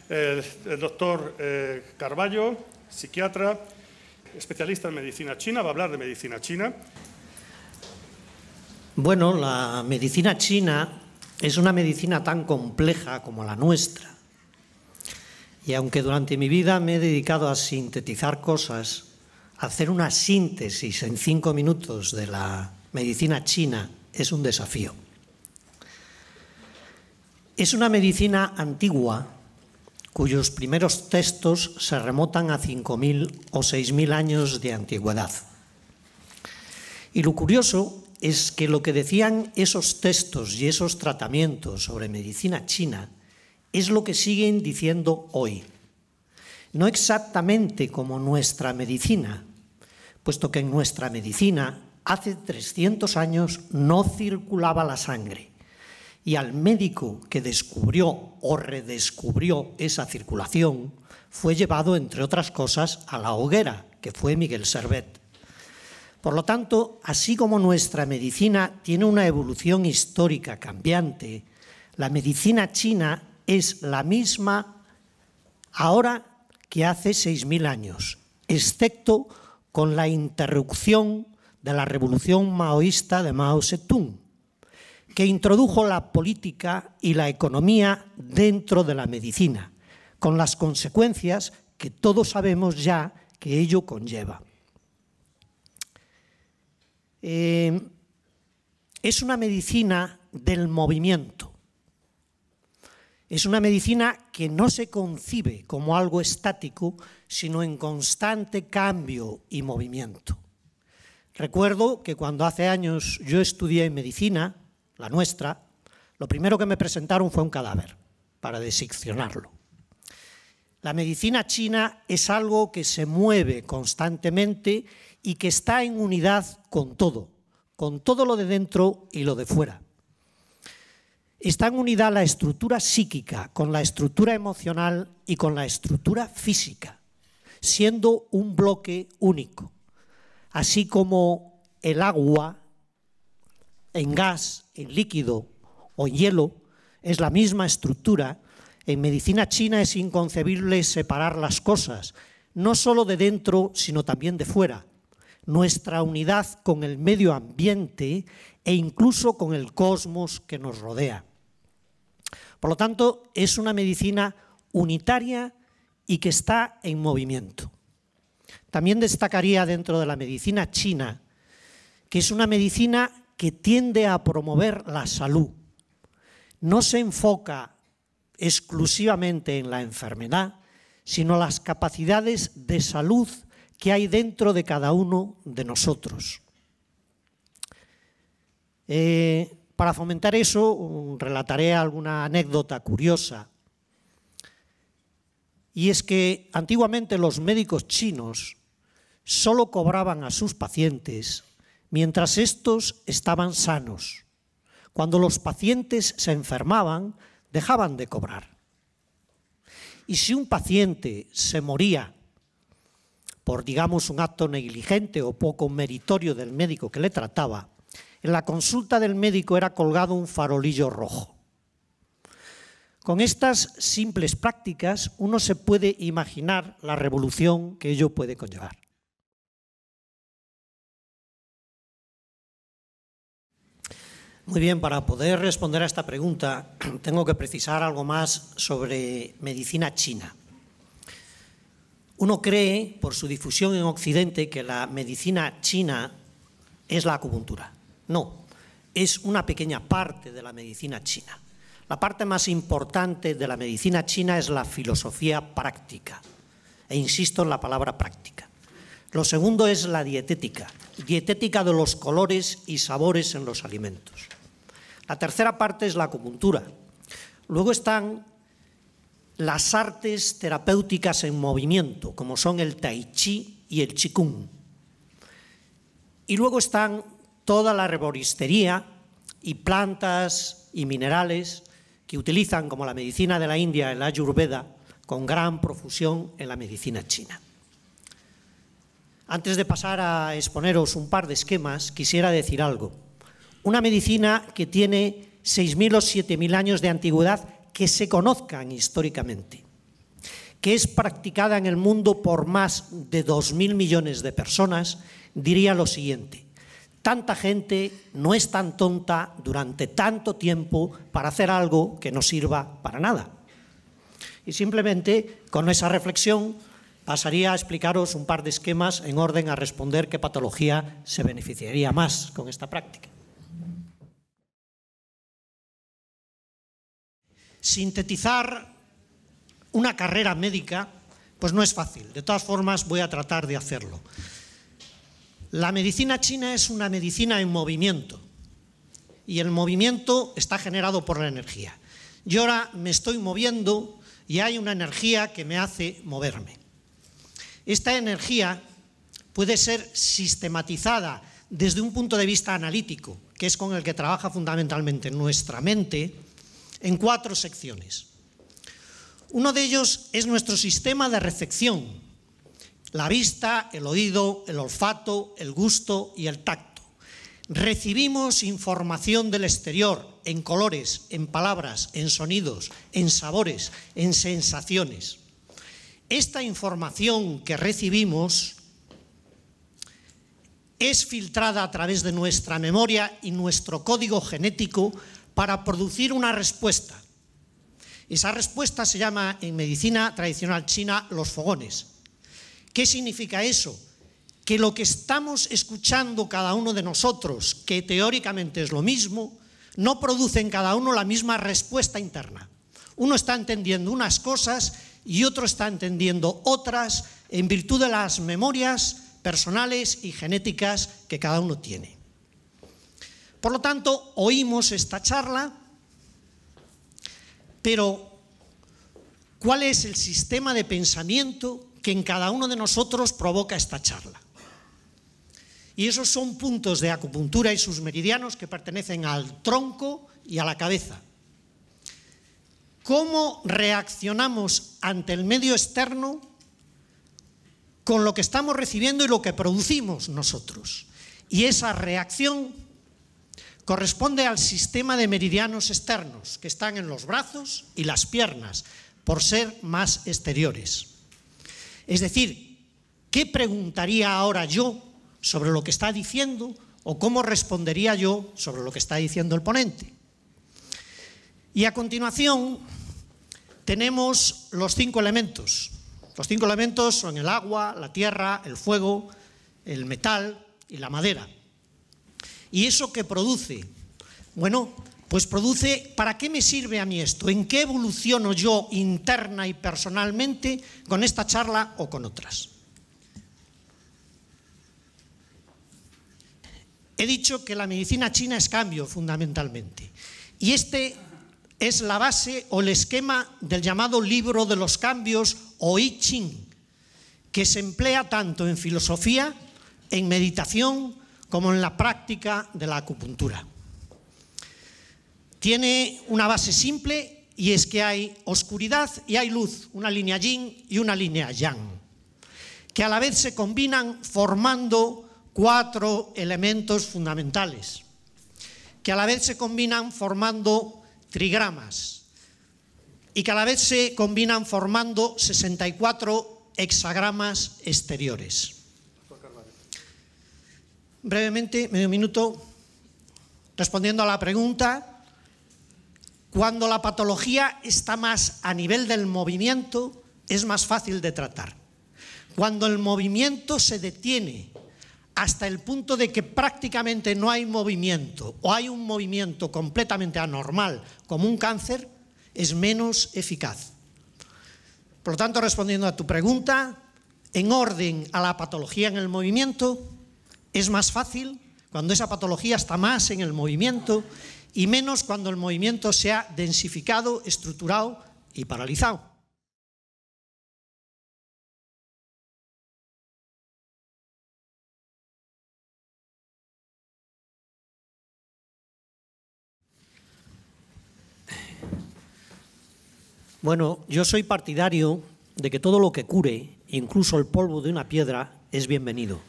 El doctor Carballo, psiquiatra, especialista en medicina china, va a hablar de medicina china. Bueno, la medicina china es una medicina tan compleja como la nuestra. Y aunque durante mi vida me he dedicado a sintetizar cosas, a hacer una síntesis en 5 minutos de la medicina china es un desafío. Es una medicina antigua cuyos primeros textos se remontan a 5.000 o 6.000 años de antigüedad. Y lo curioso es que lo que decían esos textos y esos tratamientos sobre medicina china es lo que siguen diciendo hoy. No exactamente como nuestra medicina, puesto que en nuestra medicina hace 300 años no circulaba la sangre. Y al médico que descubrió o redescubrió esa circulación fue llevado, entre otras cosas, a la hoguera, que fue Miguel Servet. Por lo tanto, así como nuestra medicina tiene una evolución histórica cambiante, la medicina china es la misma ahora que hace 6.000 años, excepto con la interrupción de la revolución maoísta de Mao Zedong, que introdujo la política y la economía dentro de la medicina, con las consecuencias que todos sabemos ya que ello conlleva. Es una medicina del movimiento. Es una medicina que no se concibe como algo estático, sino en constante cambio y movimiento. Recuerdo que cuando hace años yo estudié medicina, la nuestra, lo primero que me presentaron fue un cadáver para diseccionarlo. La medicina china es algo que se mueve constantemente y que está en unidad con todo lo de dentro y lo de fuera. Está en unidad la estructura psíquica con la estructura emocional y con la estructura física, siendo un bloque único, así como el agua en gas, en líquido o en hielo es la misma estructura. En medicina china es inconcebible separar las cosas, no solo de dentro, sino también de fuera. Nuestra unidad con el medio ambiente e incluso con el cosmos que nos rodea. Por lo tanto, es una medicina unitaria y que está en movimiento. También destacaría dentro de la medicina china que es una medicina que tiende a promover la salud. No se enfoca exclusivamente en la enfermedad, sino las capacidades de salud que hay dentro de cada uno de nosotros. Para fomentar eso, relataré alguna anécdota curiosa. Y es que antiguamente los médicos chinos solo cobraban a sus pacientes mientras estos estaban sanos. Cuando los pacientes se enfermaban, dejaban de cobrar. Y si un paciente se moría por, digamos, un acto negligente o poco meritorio del médico que le trataba, en la consulta del médico era colgado un farolillo rojo. Con estas simples prácticas uno se puede imaginar la revolución que ello puede conllevar. Muy bien, para poder responder a esta pregunta tengo que precisar algo más sobre medicina china. Uno cree, por su difusión en Occidente, que la medicina china es la acupuntura. No, es una pequeña parte de la medicina china. La parte más importante de la medicina china es la filosofía práctica, e insisto en la palabra práctica. Lo segundo es la dietética de los colores y sabores en los alimentos. La tercera parte es la acupuntura. Luego están las artes terapéuticas en movimiento, como son el tai chi y el qigong. Y luego están toda la herboristería y plantas y minerales que utilizan, como la medicina de la India, el Ayurveda, con gran profusión en la medicina china. Antes de pasar a exponeros un par de esquemas, quisiera decir algo. Una medicina que tiene 6.000 o 7.000 años de antigüedad que se conozcan históricamente. que es practicada en el mundo por más de 2.000 millones de personas, diría lo siguiente: tanta gente no es tan tonta durante tanto tiempo para hacer algo que no sirva para nada. Y simplemente con esa reflexión pasaría a explicaros un par de esquemas en orden a responder qué patología se beneficiaría más con esta práctica. Sintetizar una carrera médica pues no es fácil. De todas formas, voy a tratar de hacerlo. La medicina china es una medicina en movimiento y el movimiento está generado por la energía. Yo ahora me estoy moviendo y hay una energía que me hace moverme. Esta energía puede ser sistematizada desde un punto de vista analítico, que es con el que trabaja fundamentalmente nuestra mente, en 4 secciones. Uno de ellos es nuestro sistema de recepción: la vista, el oído, el olfato, el gusto y el tacto. Recibimos información del exterior en colores, en palabras, en sonidos, en sabores, en sensaciones. Esta información que recibimos es filtrada a través de nuestra memoria y nuestro código genético para producir una respuesta. Esa respuesta se llama en medicina tradicional china los fogones. ¿Qué significa eso? Que lo que estamos escuchando cada uno de nosotros, que teóricamente es lo mismo, no produce en cada uno la misma respuesta interna. Uno está entendiendo unas cosas y otro está entendiendo otras en virtud de las memorias personales y genéticas que cada uno tiene. Por lo tanto, oímos esta charla, pero ¿cuál es el sistema de pensamiento que en cada uno de nosotros provoca esta charla? Y esos son puntos de acupuntura y sus meridianos que pertenecen al tronco y a la cabeza. ¿Cómo reaccionamos ante el medio externo con lo que estamos recibiendo y lo que producimos nosotros? Y esa reacción corresponde al sistema de meridianos externos que están en los brazos y las piernas, por ser más exteriores. Es decir, ¿qué preguntaría ahora yo sobre lo que está diciendo o cómo respondería yo sobre lo que está diciendo el ponente? Y a continuación tenemos los 5 elementos. Los 5 elementos son el agua, la tierra, el fuego, el metal y la madera. ¿Y eso qué produce? Bueno, pues produce, ¿para qué me sirve a mí esto? ¿En qué evoluciono yo interna y personalmente con esta charla o con otras? He dicho que la medicina china es cambio fundamentalmente. Y este es la base o el esquema del llamado libro de los cambios o I Ching, que se emplea tanto en filosofía, en meditación, como en la práctica de la acupuntura. Tiene una base simple y es que hay oscuridad y hay luz, una línea yin y una línea yang, que a la vez se combinan formando 4 elementos fundamentales, que a la vez se combinan formando trigramas y que a la vez se combinan formando 64 hexagramas exteriores. Brevemente, medio minuto, respondiendo a la pregunta, cuando la patología está más a nivel del movimiento, es más fácil de tratar. Cuando el movimiento se detiene hasta el punto de que prácticamente no hay movimiento o hay un movimiento completamente anormal, como un cáncer, es menos eficaz. Por lo tanto, respondiendo a tu pregunta, en orden a la patología en el movimiento, es más fácil cuando esa patología está más en el movimiento y menos cuando el movimiento se ha densificado, estructurado y paralizado. Bueno, yo soy partidario de que todo lo que cure, incluso el polvo de una piedra, es bienvenido.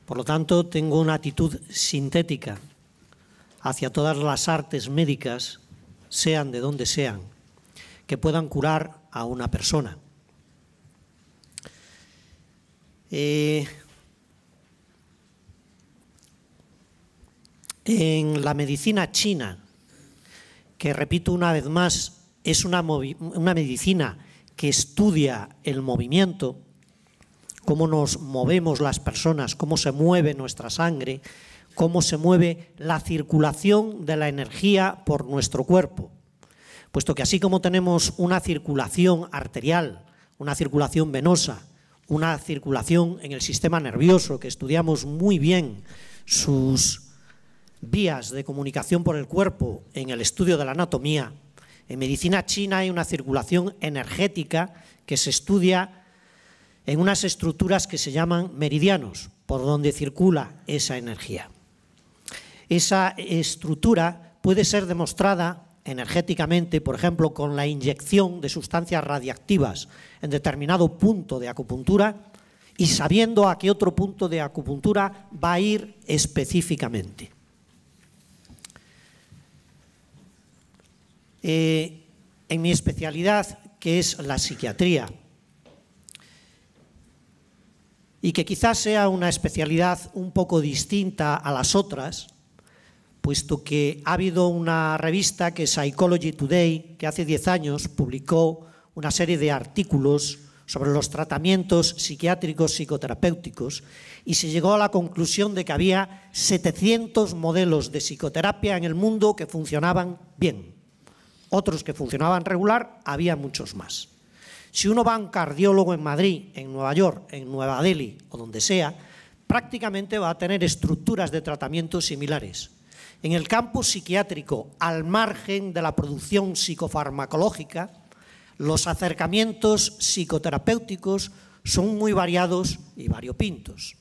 Por lo tanto, tengo una actitud sintética hacia todas las artes médicas, sean de donde sean, que puedan curar a una persona. En la medicina china, que repito una vez más, es una medicina que estudia el movimiento, cómo nos movemos las personas, cómo se mueve nuestra sangre, cómo se mueve la circulación de la energía por nuestro cuerpo. Puesto que así como tenemos una circulación arterial, una circulación venosa, una circulación en el sistema nervioso, que estudiamos muy bien sus vías de comunicación por el cuerpo en el estudio de la anatomía, en medicina china hay una circulación energética que se estudia en unas estructuras que se llaman meridianos, por donde circula esa energía. Esa estructura puede ser demostrada energéticamente, por ejemplo, con la inyección de sustancias radiactivas en determinado punto de acupuntura y sabiendo a qué otro punto de acupuntura va a ir específicamente. En mi especialidad, que es la psiquiatría, y que quizás sea una especialidad un poco distinta a las otras, puesto que ha habido una revista que es Psychology Today, que hace 10 años publicó una serie de artículos sobre los tratamientos psiquiátricos psicoterapéuticos y se llegó a la conclusión de que había 700 modelos de psicoterapia en el mundo que funcionaban bien. Otros que funcionaban regular, había muchos más. Si uno va a un cardiólogo en Madrid, en Nueva York, en Nueva Delhi o donde sea, prácticamente va a tener estructuras de tratamiento similares. En el campo psiquiátrico, al margen de la producción psicofarmacológica, los acercamientos psicoterapéuticos son muy variados y variopintos.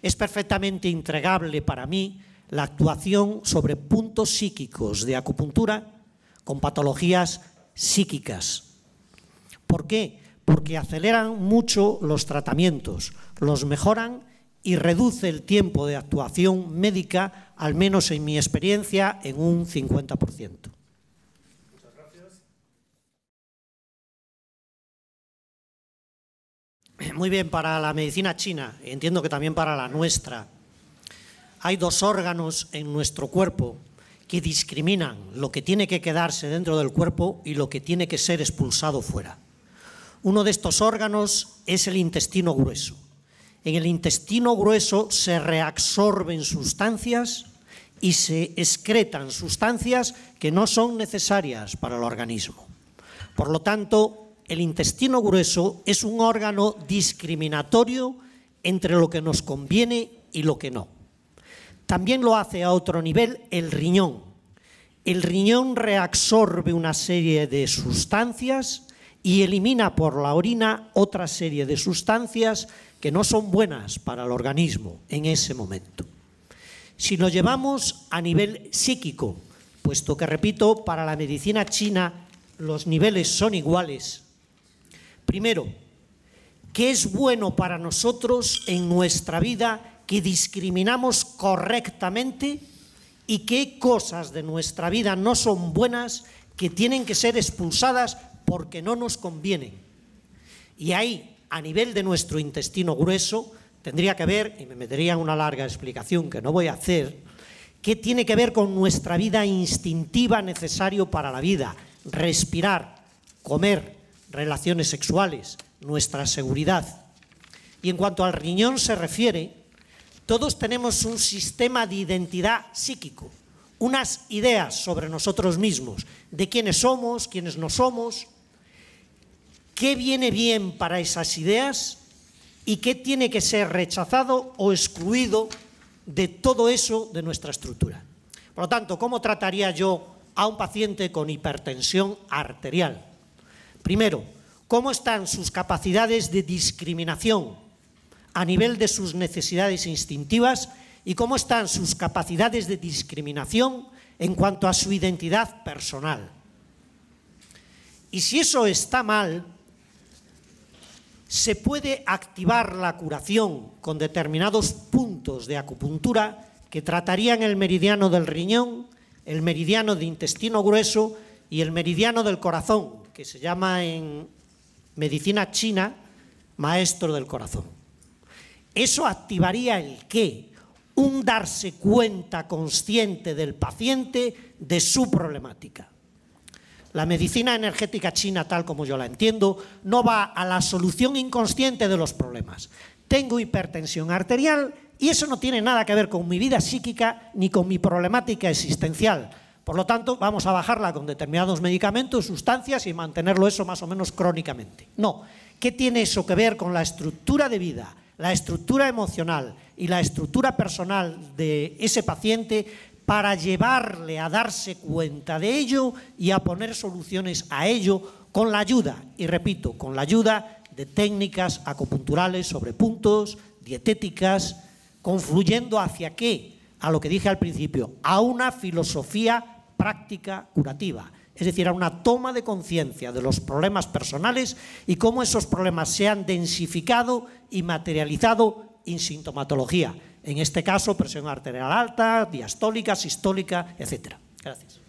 Es perfectamente entregable para mí la actuación sobre puntos psíquicos de acupuntura con patologías psíquicas. ¿Por qué? Porque aceleran mucho los tratamientos, los mejoran y reduce el tiempo de actuación médica, al menos en mi experiencia, en un 50%. Muchas gracias. Muy bien, para la medicina china, entiendo que también para la nuestra, hay 2 órganos en nuestro cuerpo que discriminan lo que tiene que quedarse dentro del cuerpo y lo que tiene que ser expulsado fuera. Uno de estos órganos es el intestino grueso. En el intestino grueso se reabsorben sustancias y se excretan sustancias que no son necesarias para el organismo. Por lo tanto, el intestino grueso es un órgano discriminatorio entre lo que nos conviene y lo que no. También lo hace a otro nivel el riñón. El riñón reabsorbe una serie de sustancias y elimina por la orina otra serie de sustancias que no son buenas para el organismo en ese momento. Si lo llevamos a nivel psíquico, puesto que, repito, para la medicina china los niveles son iguales, primero, ¿qué es bueno para nosotros en nuestra vida que discriminamos correctamente y qué cosas de nuestra vida no son buenas que tienen que ser expulsadas porque no nos convienen? Y ahí, a nivel de nuestro intestino grueso, tendría que ver, y me metería en una larga explicación que no voy a hacer, qué tiene que ver con nuestra vida instintiva necesario para la vida: respirar, comer, relaciones sexuales, nuestra seguridad. Y en cuanto al riñón se refiere, todos tenemos un sistema de identidad psíquico, unas ideas sobre nosotros mismos, de quiénes somos, quiénes no somos, qué viene bien para esas ideas y qué tiene que ser rechazado o excluido de todo eso de nuestra estructura. Por lo tanto, ¿cómo trataría yo a un paciente con hipertensión arterial? Primero, ¿cómo están sus capacidades de discriminación a nivel de sus necesidades instintivas y cómo están sus capacidades de discriminación en cuanto a su identidad personal? Y si eso está mal, se puede activar la curación con determinados puntos de acupuntura que tratarían el meridiano del riñón, el meridiano de intestino grueso y el meridiano del corazón, que que se llama en medicina china maestro del corazón. Eso activaría el qué, un darse cuenta consciente del paciente de su problemática. La medicina energética china, tal como yo la entiendo, no va a la solución inconsciente de los problemas. Tengo hipertensión arterial y eso no tiene nada que ver con mi vida psíquica ni con mi problemática existencial. Por lo tanto, vamos a bajarla con determinados medicamentos, sustancias y mantenerlo eso más o menos crónicamente. No. ¿Qué tiene eso que ver con la estructura de vida, la estructura emocional y la estructura personal de ese paciente para llevarle a darse cuenta de ello y a poner soluciones a ello con la ayuda, y repito, con la ayuda de técnicas acupunturales sobre puntos, dietéticas, confluyendo hacia qué? A lo que dije al principio, a una filosofía práctica curativa, es decir, a una toma de conciencia de los problemas personales y cómo esos problemas se han densificado y materializado en sintomatología. En este caso, presión arterial alta, diastólica, sistólica, etc. Gracias.